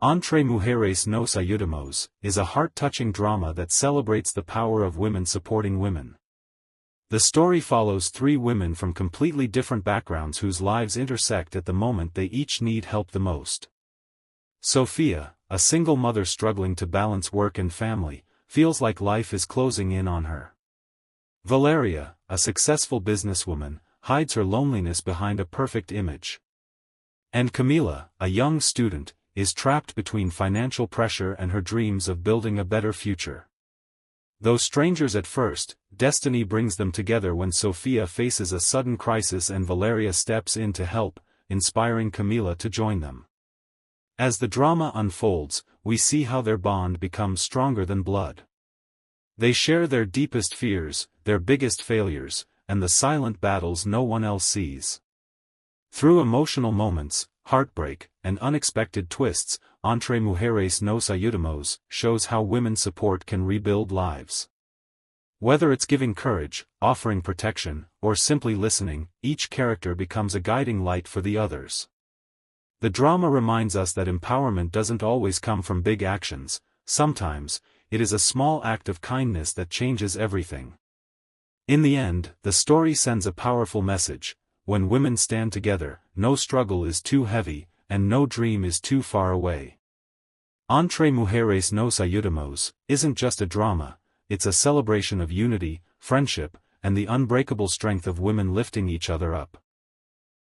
Entre Mujeres Nos Ayudamos is a heart-touching drama that celebrates the power of women supporting women. The story follows three women from completely different backgrounds whose lives intersect at the moment they each need help the most. Sophia, a single mother struggling to balance work and family, feels like life is closing in on her. Valeria, a successful businesswoman, hides her loneliness behind a perfect image. And Camila, a young student, is trapped between financial pressure and her dreams of building a better future. Though strangers at first, destiny brings them together when Sophia faces a sudden crisis and Valeria steps in to help, inspiring Camila to join them. As the drama unfolds, we see how their bond becomes stronger than blood. They share their deepest fears, their biggest failures, and the silent battles no one else sees. Through emotional moments, heartbreak, and unexpected twists, Entre Mujeres Nos Ayudamos shows how women's support can rebuild lives. Whether it's giving courage, offering protection, or simply listening, each character becomes a guiding light for the others. The drama reminds us that empowerment doesn't always come from big actions. Sometimes, it is a small act of kindness that changes everything. In the end, the story sends a powerful message: when women stand together, no struggle is too heavy, and no dream is too far away. Entre Mujeres Nos Ayudamos isn't just a drama, it's a celebration of unity, friendship, and the unbreakable strength of women lifting each other up.